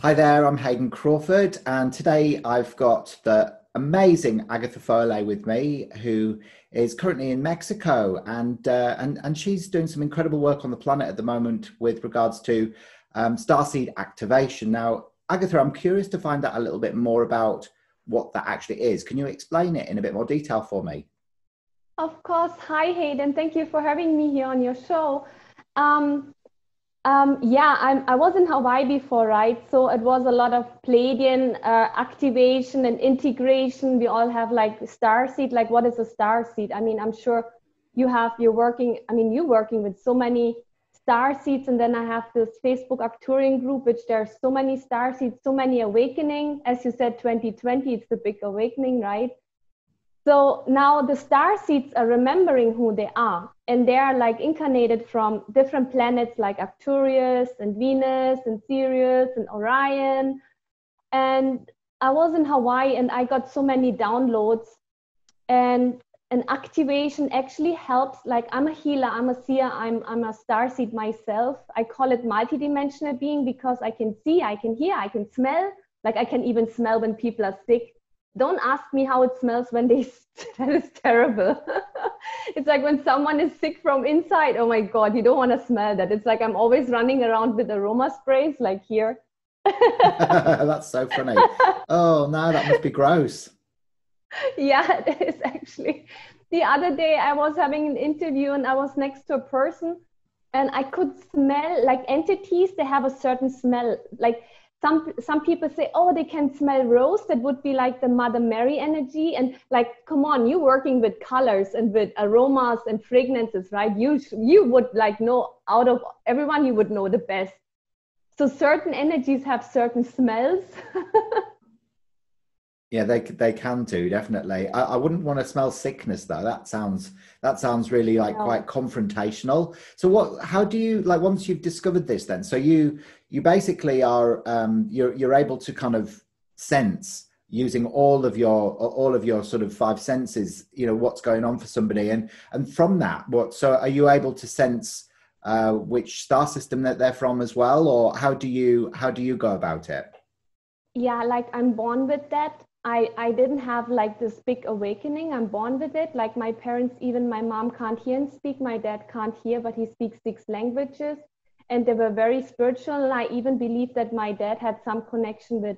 Hi there, I'm Hayden Crawford, and today I've got the amazing Agathe Fohler with me, who is currently in Mexico, and she's doing some incredible work on the planet at the moment with regards to starseed activation. Now, Agatha, I'm curious to find out a little bit more about what that actually is. Can you explain it in a bit more detail for me? Of course. Hi, Hayden. Thank you for having me here on your show. Um, I was in Hawaii before, right? So it was a lot of Pleiadian activation and integration. We all have like starseed. Like, what is a starseed? I mean, I'm sure you're working. I mean, you're working with so many starseeds, and then I have this Facebook Arcturian group, which there's so many starseeds, so many awakening. As you said, 2020, it's the big awakening, right? So now the star seeds are remembering who they are, and they are like incarnated from different planets like Arcturus and Venus and Sirius and Orion. And I was in Hawaii and I got so many downloads, and an activation actually helps. Like, I'm a healer, I'm a seer, I'm a star seed myself. I call it multidimensional being because I can see, I can hear, I can smell. Like, I can even smell when people are sick. Don't ask me how it smells when they that is terrible. It's like when someone is sick from inside. Oh my god, you don't want to smell that. It's like I'm always running around with aroma sprays like here. That's so funny. Oh no, that must be gross. Yeah, it is actually. The other day I was having an interview and I was next to a person and I could smell like entities, they have a certain smell. Like some people say, oh, they can smell rose. That would be like the Mother Mary energy. And like, come on, you working with colors and with aromas and fragrances, right? You would like know out of everyone, you would know the best. So certain energies have certain smells. Yeah, they can do definitely. I wouldn't want to smell sickness though. That sounds really like quite No. confrontational. So what? How do you like once you've discovered this then? So you basically are you're able to kind of sense using all of your sort of five senses. You know what's going on for somebody, and from that, what? So are you able to sense which star system that they're from as well, or how do you go about it? Yeah, like I'm born with that. I didn't have like this big awakening. I'm born with it. Like my parents, even my mom can't hear and speak. My dad can't hear, but he speaks six languages. And they were very spiritual. And I even believe that my dad had some connection with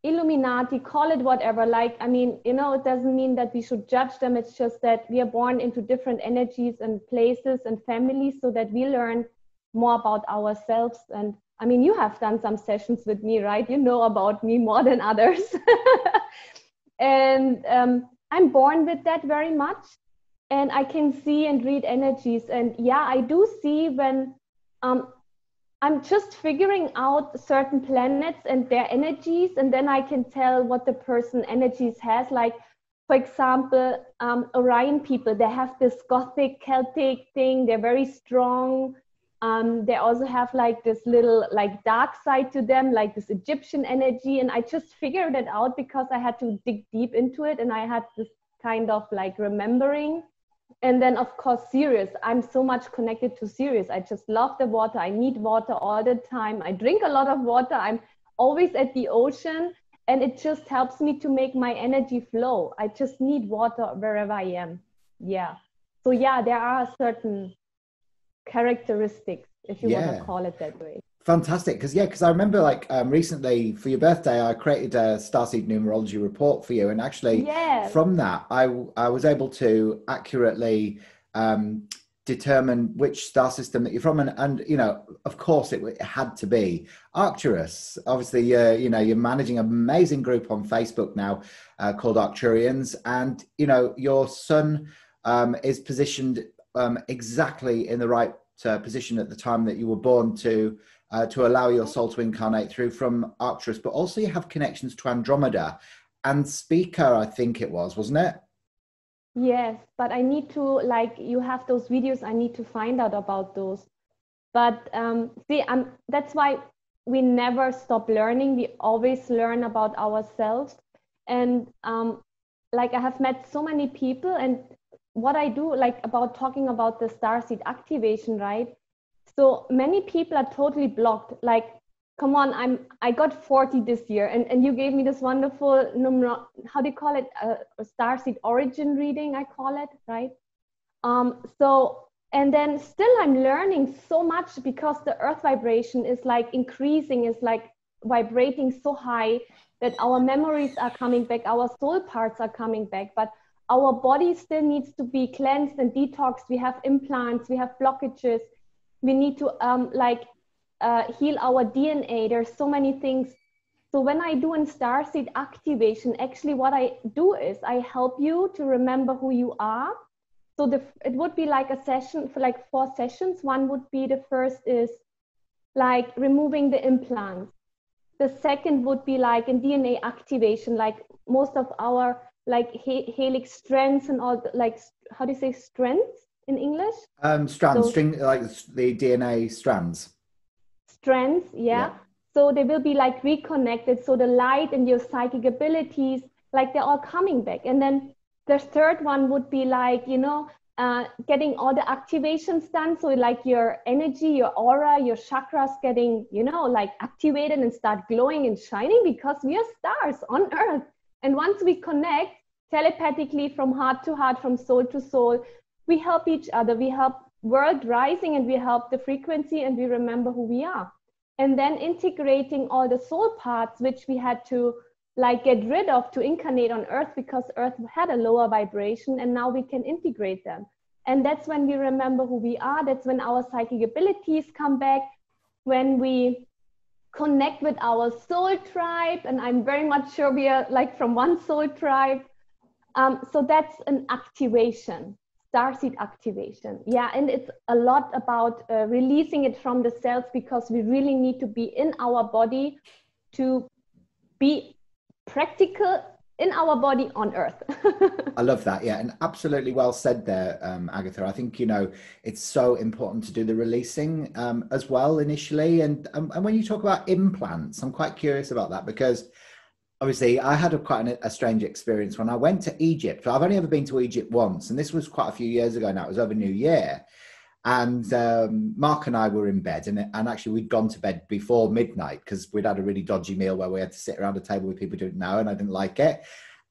Illuminati, call it whatever. Like, I mean, it doesn't mean that we should judge them. It's just that we are born into different energies and places and families so that we learn more about ourselves. And I mean, you have done some sessions with me, right? You know about me more than others. And I'm born with that very much. And I can see and read energies. And yeah, I do see when um, I'm just figuring out certain planets and their energies, and then I can tell what the person energies has. Like, for example, Orion people, they have this Gothic Celtic thing. They're very strong. They also have like this little like dark side to them, like this Egyptian energy. And I just figured it out because I had to dig deep into it, and I had this kind of like remembering. And then of course Sirius, I'm so much connected to Sirius. I just love the water. I need water all the time. I drink a lot of water. I'm always at the ocean, and it just helps me to make my energy flow. I just need water wherever I am. Yeah. So yeah, there are certain characteristics, if you want to Yeah. call it that way. Fantastic, because I remember like recently for your birthday, I created a Starseed numerology report for you, and actually Yes. from that, I was able to accurately um, determine which star system that you're from, and of course, it had to be Arcturus. Obviously, you're managing an amazing group on Facebook now called Arcturians, and your sun is positioned exactly in the right position at the time that you were born to allow your soul to incarnate through from Arcturus, but also you have connections to Andromeda and Speaker, I think it was, wasn't it? Yes, but I need to, like, you have those videos, I need to find out about those. But see, that's why we never stop learning. We always learn about ourselves. And like, I have met so many people, and what I do, like, about talking about the starseed activation, right? So many people are totally blocked. Like, come on, I got 40 this year, and you gave me this wonderful how do you call it, a Starseed Origin reading, I call it, right? So, and then still I'm learning so much because the earth vibration is like increasing, is like vibrating so high that our memories are coming back, our soul parts are coming back, but our body still needs to be cleansed and detoxed. We have implants, we have blockages, we need to heal our DNA. There's so many things. So when I do in Starseed activation, actually what I do is I help you to remember who you are. So it would be like a session for like 4 sessions. One would be, the first is like removing the implants. The second would be like in DNA activation, like most of our like helix strands and all, like, how do you say strands in English? Strands, string, like the DNA strands. Strands, yeah. So they will be like reconnected. So the light and your psychic abilities, like they're all coming back. And then the third one would be like, getting all the activations done. So like your energy, your aura, your chakras getting, like activated and start glowing and shining, because we are stars on earth. And once we connect telepathically from heart to heart, from soul to soul, we help each other. We help world rising, and we help the frequency, and we remember who we are. And then integrating all the soul parts, which we had to like get rid of to incarnate on earth, because earth had a lower vibration, and now we can integrate them. And that's when we remember who we are. That's when our psychic abilities come back, when we connect with our soul tribe. And I'm very much sure we are like from one soul tribe. So that's an activation, Starseed activation. Yeah, and it's a lot about releasing it from the cells, because we really need to be in our body to be practical in our body on earth. I love that. Yeah. And absolutely well said there, Agatha. I think, it's so important to do the releasing as well initially. And when you talk about implants, I'm quite curious about that, because obviously I had quite a strange experience when I went to Egypt. I've only ever been to Egypt once, and this was quite a few years ago now. It was over New Year. And Mark and I were in bed, and actually we'd gone to bed before midnight because we'd had a really dodgy meal where we had to sit around a table with people who didn't know, and I didn't like it.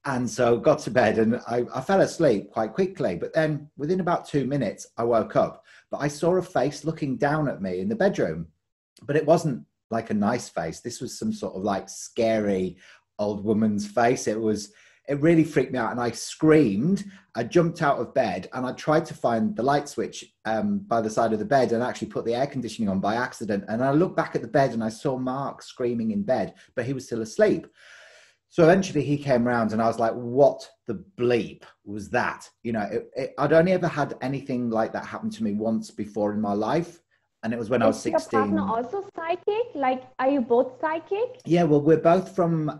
And so got to bed, and I fell asleep quite quickly. But then within about 2 minutes, I woke up. But I saw a face looking down at me in the bedroom. But it wasn't like a nice face. This was some sort of like scary old woman's face. It really freaked me out, and I screamed. I jumped out of bed, and I tried to find the light switch by the side of the bed, and actually put the air conditioning on by accident. And I looked back at the bed, and I saw Mark screaming in bed, but he was still asleep. So eventually he came round, and I was like, what the bleep was that? I'd only ever had anything like that happen to me once before in my life. And it was when I was 16. Is your partner also psychic? Like, are you both psychic? Yeah, well, we're both from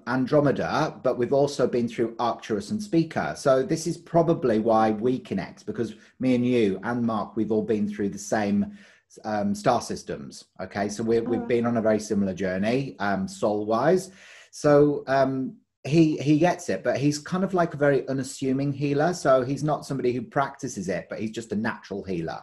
Andromeda, but we've also been through Arcturus and Speaker. So this is probably why we connect, because me and you and Mark, we've all been through the same star systems. Okay, so we've been on a very similar journey, soul-wise. So he gets it, but he's kind of like a very unassuming healer. So he's not somebody who practices it, but he's just a natural healer.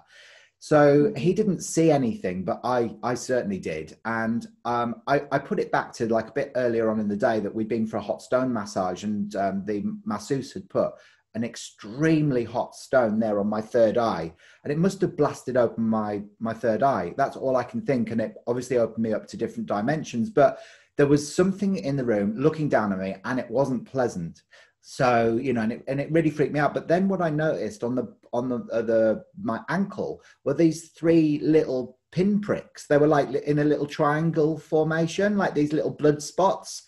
So he didn't see anything, but I certainly did. And I put it back to like a bit earlier on in the day that we'd been for a hot stone massage, and the masseuse had put an extremely hot stone there on my third eye. And it must have blasted open my third eye. That's all I can think. And it obviously opened me up to different dimensions. But there was something in the room looking down at me, and it wasn't pleasant. So, and it really freaked me out. But then what I noticed on my ankle were these 3 little pinpricks. They were like in a little triangle formation, like these little blood spots.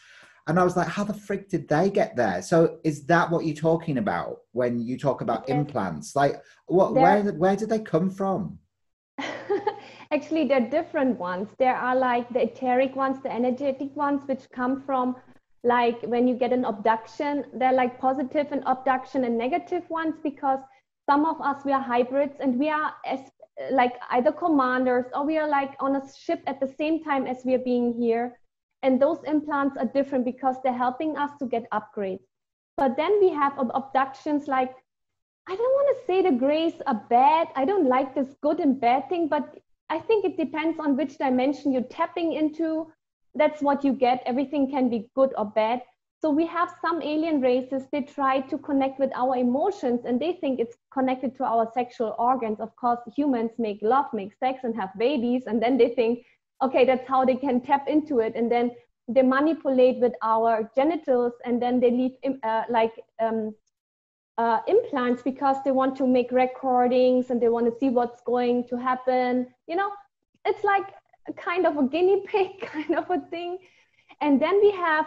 And I was like, how the frick did they get there? So is that what you're talking about when you talk about implants? Like where did they come from? Actually, they're different ones. There are like the etheric ones, the energetic ones, which come from like when you get an abduction. They're like positive and abduction and negative ones, because some of us, we are hybrids, and we are like either commanders, or we are like on a ship at the same time as we are being here. And those implants are different because they're helping us to get upgrades. But then we have abductions, like, I don't want to say the grays are bad. I don't like this good and bad thing, but I think it depends on which dimension you're tapping into. That's what you get. Everything can be good or bad. So we have some alien races, they try to connect with our emotions and they think it's connected to our sexual organs. Of course, humans make love, make sex and have babies. And then they think, okay, that's how they can tap into it. And then they manipulate with our genitals and then they leave implants because they want to make recordings and they want to see what's going to happen. You know, it's like a kind of a guinea pig kind of a thing. And then we have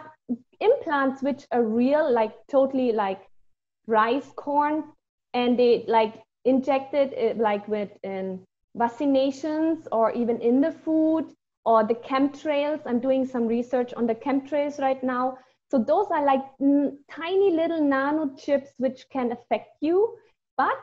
implants which are real, like totally like rice corn, and they like injected it like with vaccinations or even in the food or the chemtrails. I'm doing some research on the chemtrails right now. So those are like tiny little nano chips which can affect you, but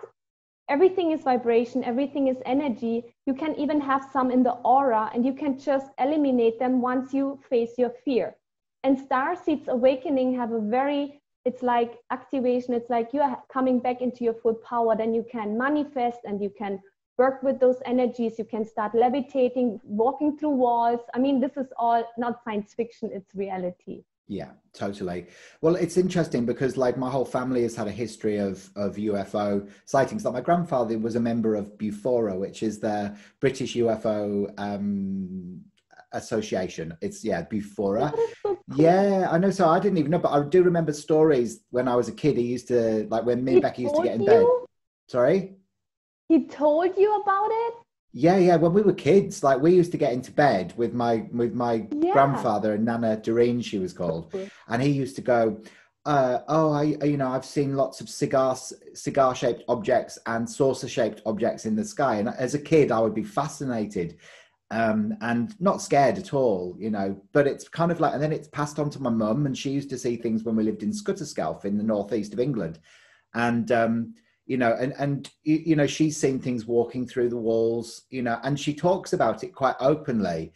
everything is vibration, everything is energy. You can even have some in the aura and you can just eliminate them once you face your fear. And Starseeds Awakening have a very, it's like activation, it's like you are coming back into your full power, then you can manifest and you can work with those energies, you can start levitating, walking through walls. I mean, this is all not science fiction, it's reality. Yeah, totally. Well, it's interesting because like my whole family has had a history of UFO sightings. Like my grandfather was a member of Bufora, which is the British UFO association. It's Bufora. So cool. Yeah, I know. So I didn't even know, but I do remember stories when I was a kid. He used to like when me and Becky used to get in bed. Sorry? He told you about it? Yeah. When we were kids, like we used to get into bed with my grandfather and Nana Doreen, she was called, and he used to go, I've seen lots of cigar-shaped objects and saucer-shaped objects in the sky, and as a kid, I would be fascinated, and not scared at all, But it's kind of like, and then it's passed on to my mum, and she used to see things when we lived in Scutterscalf in the northeast of England, and she's seen things walking through the walls, and she talks about it quite openly,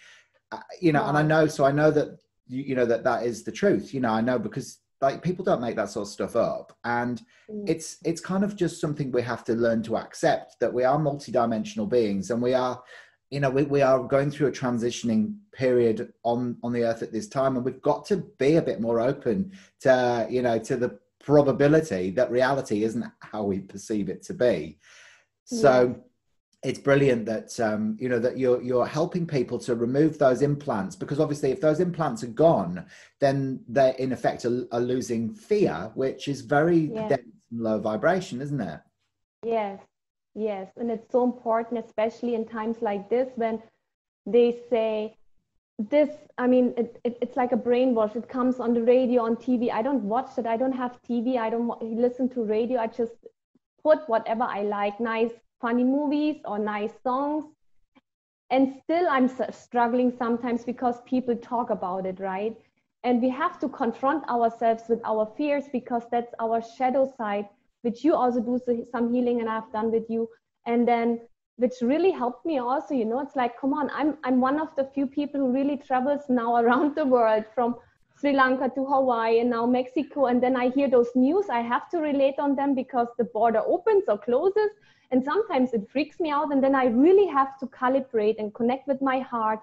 wow. And I know that, that is the truth, I know because like people don't make that sort of stuff up. And it's kind of just something we have to learn to accept, that we are multidimensional beings and we are, we are going through a transitioning period on the earth at this time. And we've got to be a bit more open to, to the probability that reality isn't how we perceive it to be. So it's brilliant that that you're helping people to remove those implants, because obviously if those implants are gone, then they in effect are losing fear, which is very dense and low vibration, isn't it? Yes, and it's so important, especially in times like this when they say this, I mean, it's like a brainwash. It comes on the radio, on TV. I don't watch it. I don't have TV. I don't listen to radio. I just put whatever I like, nice, funny movies or nice songs. And still I'm struggling sometimes because people talk about it, right? And we have to confront ourselves with our fears, because that's our shadow side, which you also do some healing and I've done with you. And then which really helped me also, it's like, come on, I'm one of the few people who really travels now around the world, from Sri Lanka to Hawaii and now Mexico. And then I hear those news, I have to relate on them because the border opens or closes. And sometimes it freaks me out. And then I really have to calibrate and connect with my heart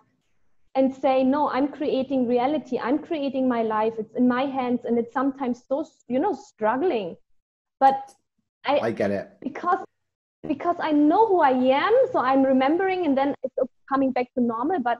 and say, no, I'm creating reality. I'm creating my life. It's in my hands. And it's sometimes so, struggling. But I get it. Because I know who I am, so I'm remembering, and then it's coming back to normal. But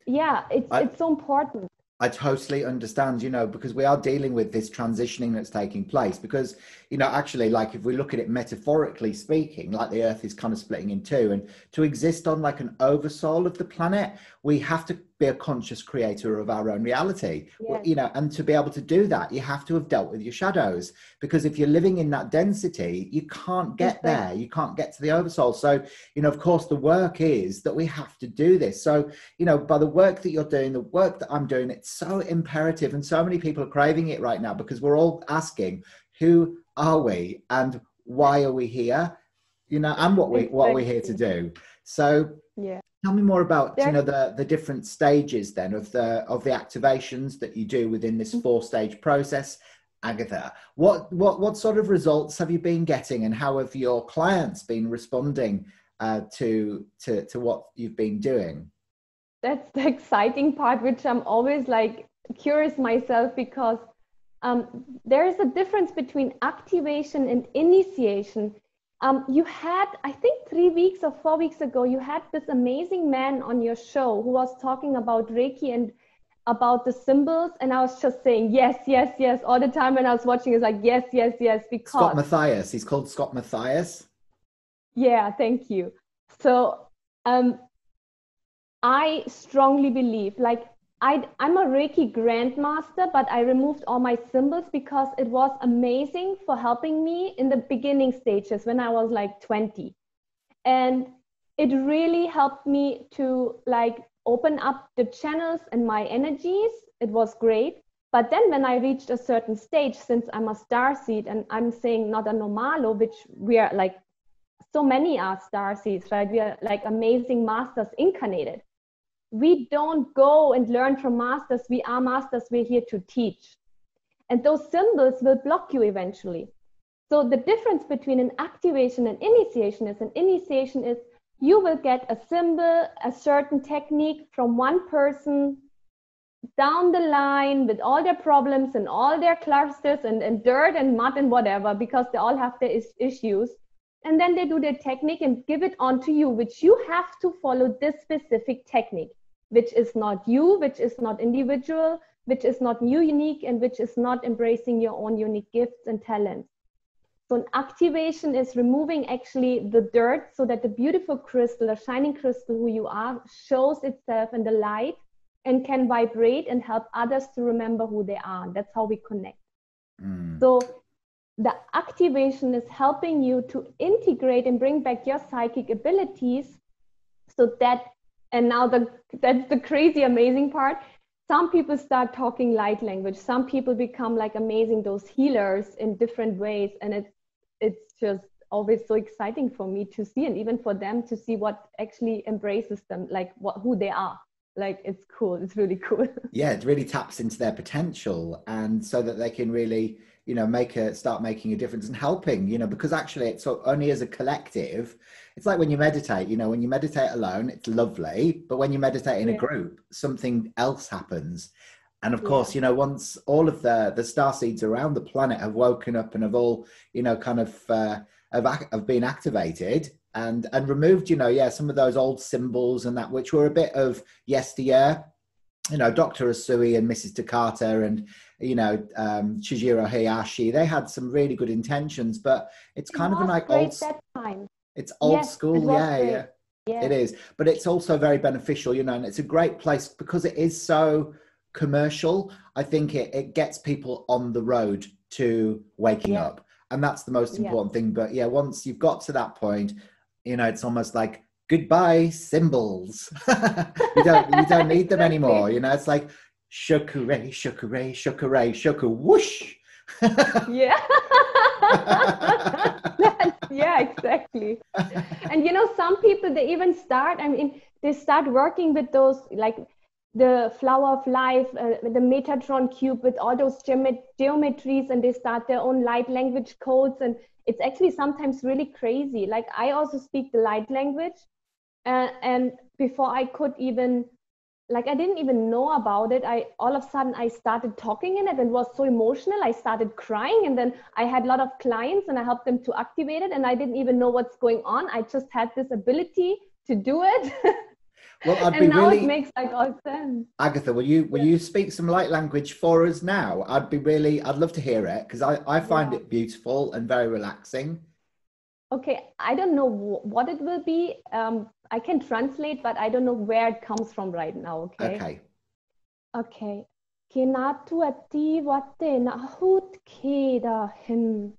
yeah, it's so important. I totally understand, because we are dealing with this transitioning that's taking place, because, actually, like if we look at it metaphorically speaking, like the earth is kind of splitting in two, and to exist on like an oversoul of the planet, we have to be a conscious creator of our own reality, and to be able to do that, you have to have dealt with your shadows, because if you're living in that density, you can't get there, you can't get to the oversoul. So, of course, the work is that we have to do this. So, by the work that you're doing, the work that I'm doing, it's so imperative, and so many people are craving it right now, because we're all asking, who are we and why are we here, and what are we here to do? So tell me more about the different stages then of the activations that you do within this 4-stage process, Agatha. What sort of results have you been getting, and how have your clients been responding to what you've been doing? That's the exciting part, which I'm always like curious myself, because there is a difference between activation and initiation. You had, I think 3 weeks or 4 weeks ago, you had this amazing man on your show who was talking about Reiki and about the symbols. And I was just saying, yes, yes, yes, all the time when I was watching. It's like, yes, yes, yes, because. Scott Matthias. He's called Scott Matthias. Yeah, thank you. So I strongly believe, like, I'm a Reiki grandmaster, but I removed all my symbols because it was amazing for helping me in the beginning stages when I was like 20. And it really helped me to like open up the channels and my energies. It was great. But then when I reached a certain stage, since I'm a starseed and I'm saying not a normalo, which we are like, so many are starseeds, right? We are like amazing masters incarnated. We don't go and learn from masters. We are masters. We're here to teach. And those symbols will block you eventually. So the difference between an activation and initiation is, an initiation is you will get a symbol, a certain technique from one person down the line with all their problems and all their clusters and dirt and mud and whatever, because they all have their issues. And then they do their technique and give it on to you, which you have to follow this specific technique, which is not you, which is not individual, which is not new, unique, and which is not embracing your own unique gifts and talents. So an activation is removing actually the dirt so that the beautiful crystal, a shining crystal who you are, shows itself in the light and can vibrate and help others to remember who they are. That's how we connect. So the activation is helping you to integrate and bring back your psychic abilities, so that, and now that's the crazy amazing part. Some people start talking light language. Some people become like amazing, those healers in different ways. And it's just always so exciting for me to see, and even for them to see what actually embraces them, like who they are. Like, it's cool. It's really cool. Yeah, it really taps into their potential, and so that they can really, you know, start making a difference and helping, you know, because actually it's only as a collective. It's like when you meditate, you know, when you meditate alone, it's lovely, but when you meditate in a group, something else happens. And of course, you know, once all of the starseeds around the planet have woken up and have all, you know, kind of have been activated and removed, you know, some of those old symbols and that, which were a bit of yesteryear, you know, Dr. Asui and Mrs. Takata and, you know, Chijiro Hayashi, they had some really good intentions, but it's kind of like old, it's old school. Yeah, it is. But it's also very beneficial, you know, and it's a great place because it is so commercial. I think it gets people on the road to waking up. And that's the most important thing. But yeah, once you've got to that point, you know, it's almost like goodbye symbols. you don't need them anymore. You know, it's like shukure, shukure, shukure, shuku whoosh. Yeah, exactly. And you know, some people, they even start, they start working with those, like the flower of life, the Metatron cube with all those geometries, and they start their own light language codes. And it's actually sometimes really crazy. Like, I also speak the light language, and before I could even, like, I didn't even know about it, all of a sudden I started talking in it and was so emotional. I started crying, and then I had a lot of clients and I helped them to activate it, and I didn't even know what's going on. I just had this ability to do it. Well, it makes like all sense. Agatha, will you speak some light language for us now? I'd love to hear it, because I find it beautiful and very relaxing. Okay, I don't know what it will be. I can translate, but I don't know where it comes from right now. Okay. Kenatu ati wate na hut keda hin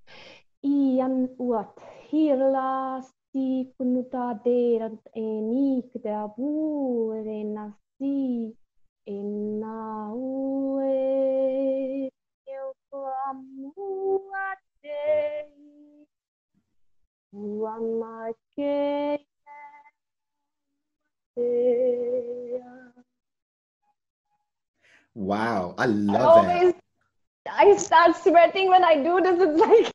ian uat hirla si kunuta derat eni kda bure nasi ena ue yokamuate uamake. Wow, I love it. I start sweating when I do this. It's like,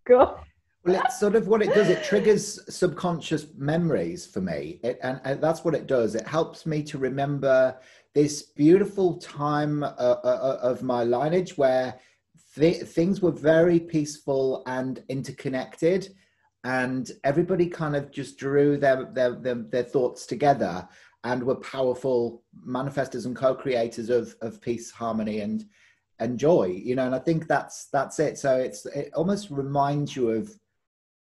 go. Well, it's sort of what it does. It triggers subconscious memories for me. And that's what it does. It helps me to remember this beautiful time of my lineage where things were very peaceful and interconnected. And everybody kind of just drew their thoughts together and were powerful manifestors and co-creators of peace, harmony, and joy, you know. And I think that's it. So it almost reminds you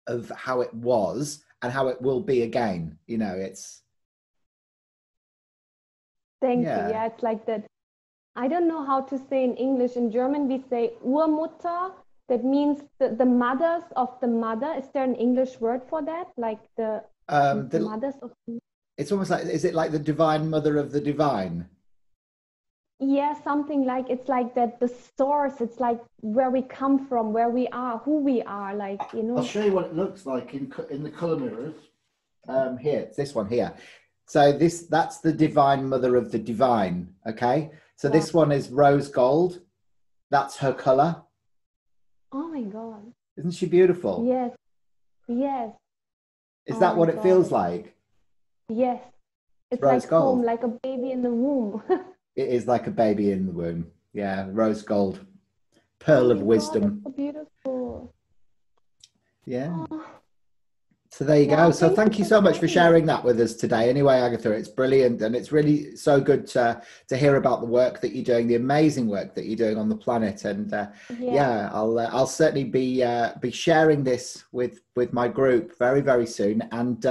of how it was and how it will be again, you know. It's Thank you. yeah. Yeah, it's like that. I don't know how to say in English. In German, we say Urmutter. That means the mothers of the mother. Is there an English word for that? Like the mothers of the... It's almost like, is it like the divine mother of the divine? Yeah, something like, it's like that, the source. It's like where we come from, where we are, who we are, like, you know. I'll show you what it looks like in the color mirrors. Here, it's this one here. So that's the divine mother of the divine. Okay, so Yeah. this one is rose gold. That's her color. Oh my God. Isn't she beautiful? Yes. Yes. Is Oh that my what it God. feels like? Yes. It's Rose like gold. home, like a baby in the womb. It is like a baby in the womb. Yeah, rose gold, Oh pearl my of God, that's wisdom. so beautiful. Yeah. Oh, So there you go. wow, So thank you thank you for so much for sharing that. sharing that with us today. Anyway, Agatha, it's brilliant, and it's really so good to hear about the work that you're doing, the amazing work that you're doing on the planet. And Yeah. yeah, I'll certainly be sharing this with my group very very soon. And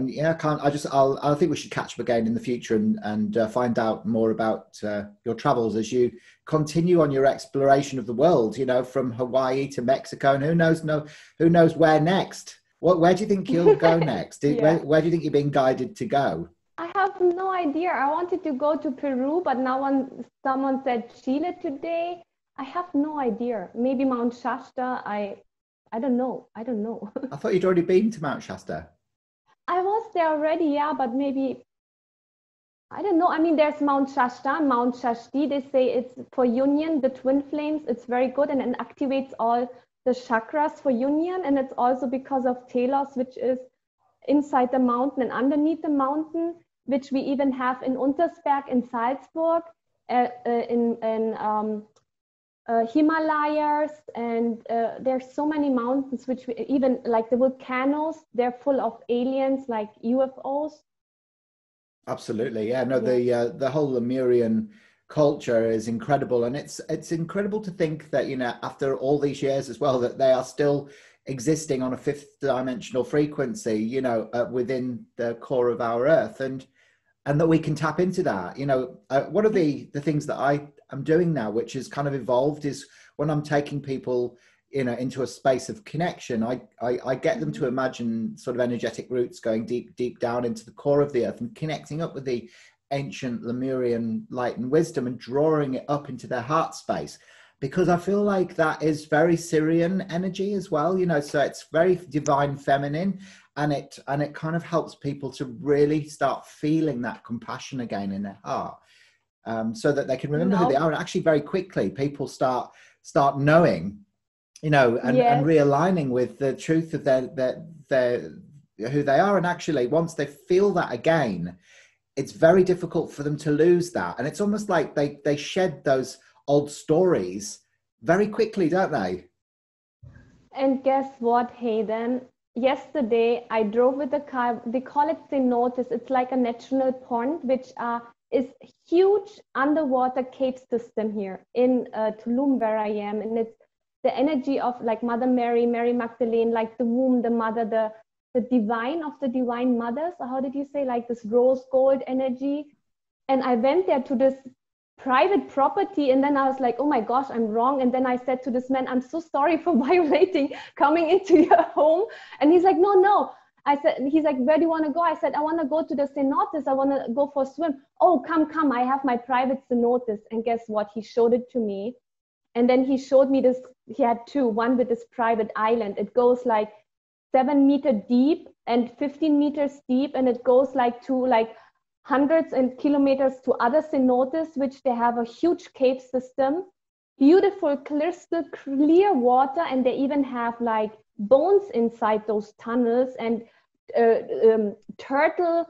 yeah, I think we should catch up again in the future and find out more about your travels as you continue on your exploration of the world. You know, from Hawaii to Mexico, and who knows where next. Where do you think you'll go next? Yeah. Where do you think you're being guided to go? I have no idea. I wanted to go to Peru, but now someone said Chile today. I have no idea. Maybe Mount Shasta. I don't know. I don't know. I thought you'd already been to Mount Shasta. I was there already, yeah, but maybe I don't know. I mean, there's Mount Shasta, Mount Shashti. They say it's for union, the twin flames. It's very good and it activates all the chakras for union. And it's also because of Telos, which is inside the mountain and underneath the mountain, which we even have in Untersberg in Salzburg, in Himalayas. And there's so many mountains, which we even, like the volcanoes, they're full of aliens like UFOs. Absolutely, yeah. No, Yeah. the whole Lemurian culture is incredible, and it's incredible to think that, you know, after all these years as well, that they are still existing on a fifth dimensional frequency, you know, within the core of our Earth, and that we can tap into that. You know, one of the things that I am doing now, which has kind of evolved, is when I'm taking people, you know, into a space of connection, I get them to imagine sort of energetic roots going deep down into the core of the earth and connecting up with the ancient Lemurian light and wisdom and drawing it up into their heart space, because I feel like that is very Syrian energy as well, you know. So it's very divine feminine, and it kind of helps people to really start feeling that compassion again in their heart, so that they can remember who they are. And actually very quickly people start knowing, you know, and Yes. realigning with the truth of their who they are. And actually, once they feel that again, it's very difficult for them to lose that. And it's almost like they shed those old stories very quickly, don't they? And guess what, Hayden? Yesterday, I drove with a car. They call it cenotes. It's like a national pond, which is huge underwater cave system here in Tulum, where I am. And it's the energy of like Mother Mary, Mary Magdalene, like the womb, the mother, the divine of the divine mothers. Or how did you say, like this rose gold energy? And I went there to this private property, and then I was like, oh my gosh, I'm wrong. And then I said to this man, I'm so sorry for violating coming into your home. And he's like, no. He's like, where do you want to go? I said, I want to go to the cenotes. I want to go for a swim. Oh, come. I have my private cenotes. And guess what? He showed it to me. And then he showed me this. He had two, one with this private island. It goes like 7 meters deep and 15 meters deep. And it goes like to like hundreds and kilometers to other cenotes, which they have a huge cave system, beautiful crystal clear water. And they even have like bones inside those tunnels, and turtle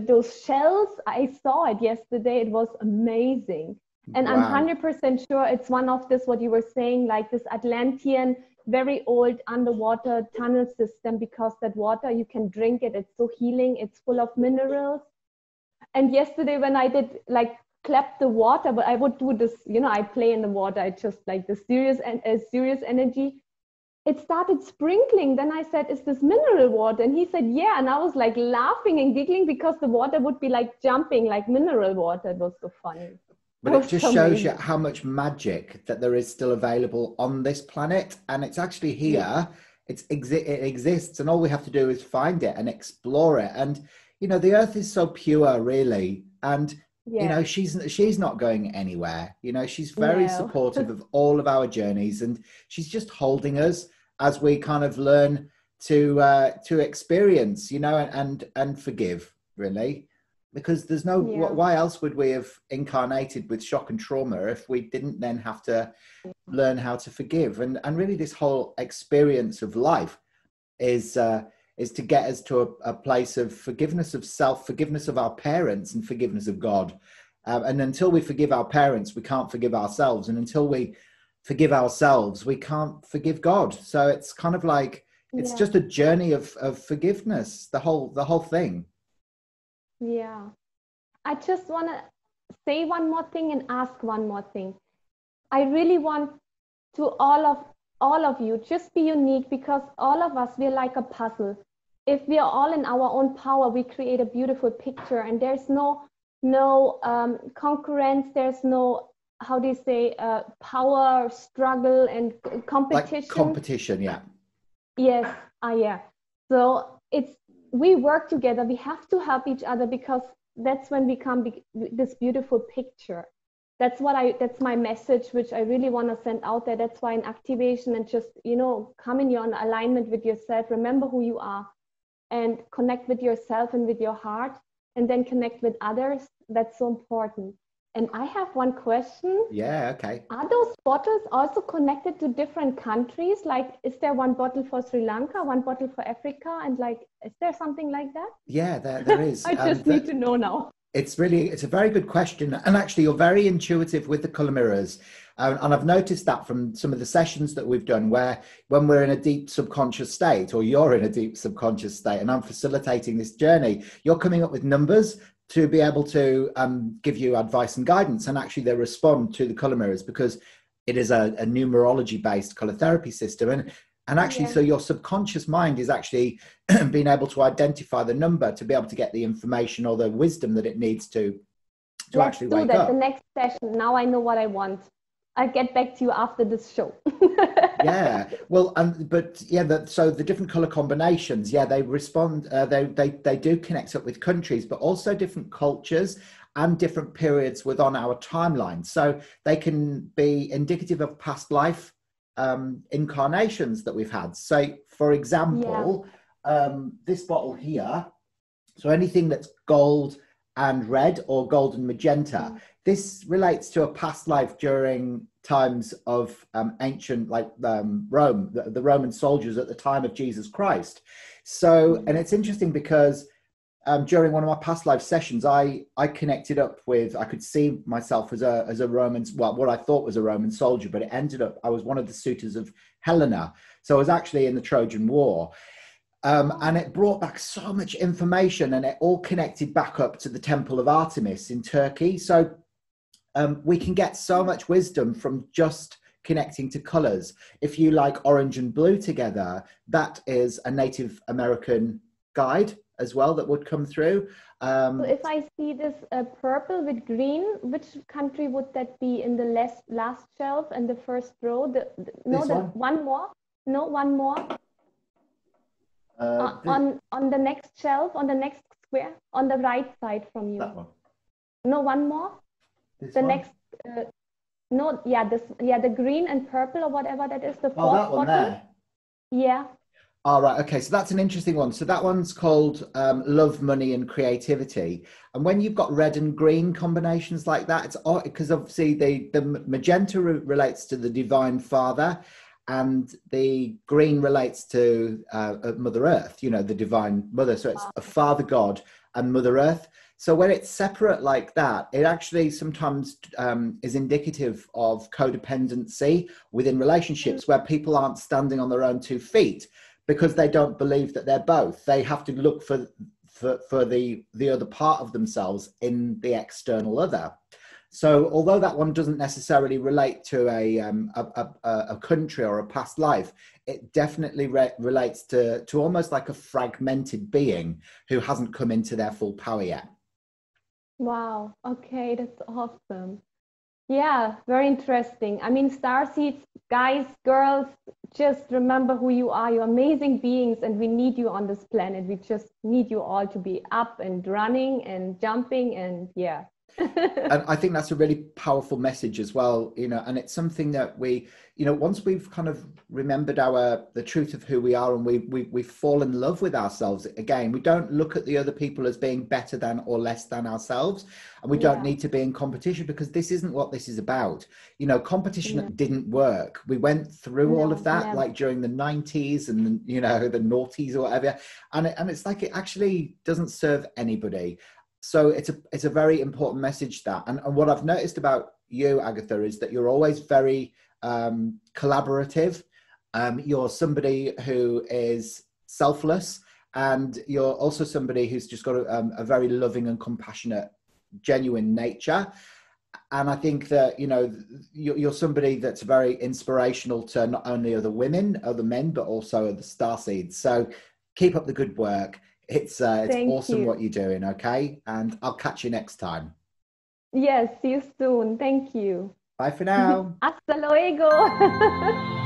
those shells. I saw it yesterday. It was amazing. And Wow. I'm 100% sure it's one of this, what you were saying, like this Atlantean, very old underwater tunnel system, because that water, you can drink it. It's so healing. It's full of minerals. And yesterday when I did like clap the water, but I would do this, you know, I play in the water. I just like the serious and serious energy. It started sprinkling. Then I said, is this mineral water? And he said, yeah. And I was like laughing and giggling because the water would be like jumping like mineral water. It was so funny. But it just shows you how much magic that there is still available on this planet. And it's actually here. Yeah. It exists. And all we have to do is find it and explore it. And, you know, the earth is so pure, really. And, yeah, you know, she's not going anywhere. You know, she's very supportive of all of our journeys. And she's just holding us as we kind of learn to experience, you know, and forgive, really. Because there's no, why else would we have incarnated with shock and trauma if we didn't then have to learn how to forgive? And really this whole experience of life is to get us to a place of forgiveness of self, forgiveness of our parents, and forgiveness of God. And until we forgive our parents, we can't forgive ourselves. And until we forgive ourselves, we can't forgive God. So it's kind of like, it's just a journey of forgiveness, the whole thing. Yeah. I just want to say one more thing and ask one more thing. I really want to all of you, just be unique, because all of us, we're like a puzzle. If we are all in our own power, we create a beautiful picture, and there's no concurrence. There's no, how do you say, power struggle and competition. Like competition, yeah. Yes, yeah. So we work together. We have to help each other, because that's when we come this beautiful picture. That's my message, which I really want to send out there. That's why in activation, and just, you know, come in your alignment with yourself. Remember who you are, and connect with yourself and with your heart, and then connect with others. That's so important. And I have one question. Yeah, okay. Are those bottles also connected to different countries? Like, is there one bottle for Sri Lanka, one bottle for Africa? And like, is there something like that? Yeah, there is. I just need to know now. It's a very good question. And actually, you're very intuitive with the color mirrors. And I've noticed that from some of the sessions that we've done, where when we're in a deep subconscious state, or you're in a deep subconscious state, and I'm facilitating this journey, you're coming up with numbers to be able to give you advice and guidance. And actually they respond to the color mirrors, because it is a numerology based color therapy system. And actually, so your subconscious mind is actually being able to identify the number to be able to get the information or the wisdom that it needs to actually wake up. The next session. Now I know what I want. I'll get back to you after this show. Yeah, well, so the different color combinations, they respond, they do connect up with countries, but also different cultures and different periods within our timeline. So they can be indicative of past life incarnations that we've had. So, for example, this bottle here, so anything that's gold and red, or gold and magenta, this relates to a past life during times of ancient, like Rome, the Roman soldiers at the time of Jesus Christ. So, and it's interesting because during one of my past life sessions, I connected up with, I could see myself as a Roman, well, what I thought was a Roman soldier, but it ended up, I was one of the suitors of Helena. So I was actually in the Trojan War. And it brought back so much information, and it all connected back up to the Temple of Artemis in Turkey. So we can get so much wisdom from just connecting to colors. If you like orange and blue together, that is a Native American guide as well that would come through. So if I see this purple with green, which country would that be in the last shelf and the first row? One more. On the next shelf, on the next square, on the right side from you. That one. No, one more. Next. The green and purple, or whatever that is. The fourth that one bottle. there. Yeah. All right. Okay. So that's an interesting one. So that one's called Love, Money and Creativity. And when you've got red and green combinations like that, it's because obviously the magenta relates to the Divine Father, and the green relates to Mother Earth, you know, the divine mother. So it's a Father God and Mother Earth. So when it's separate like that, it actually sometimes is indicative of codependency within relationships where people aren't standing on their own 2 feet because they don't believe that they're both. They have to look for the other part of themselves in the external other. So although that one doesn't necessarily relate to a country or a past life, it definitely relates to almost like a fragmented being who hasn't come into their full power yet. Wow. Okay, that's awesome. Yeah, very interesting. I mean, starseeds, guys, girls, just remember who you are. You're amazing beings, and we need you on this planet. We just need you all to be up and running and jumping, and yeah. And I think that's a really powerful message as well, you know, and it's something that we, you know, once we've kind of remembered the truth of who we are, and we fall in love with ourselves again, we don't look at the other people as being better than or less than ourselves, and we don't need to be in competition, because this isn't what this is about. You know, competition didn't work. We went through all of that, like during the 90s and, you know, the noughties or whatever, and it's like it actually doesn't serve anybody. So it's a very important message that, and what I've noticed about you, Agatha, is that you're always very collaborative. You're somebody who is selfless, and you're also somebody who's just got a very loving and compassionate, genuine nature. And I think that, you know, you're somebody that's very inspirational to not only other women, other men, but also other starseeds. So keep up the good work. It's awesome what you're doing, okay? And I'll catch you next time. Yes, see you soon. Thank you. Bye for now. Hasta luego.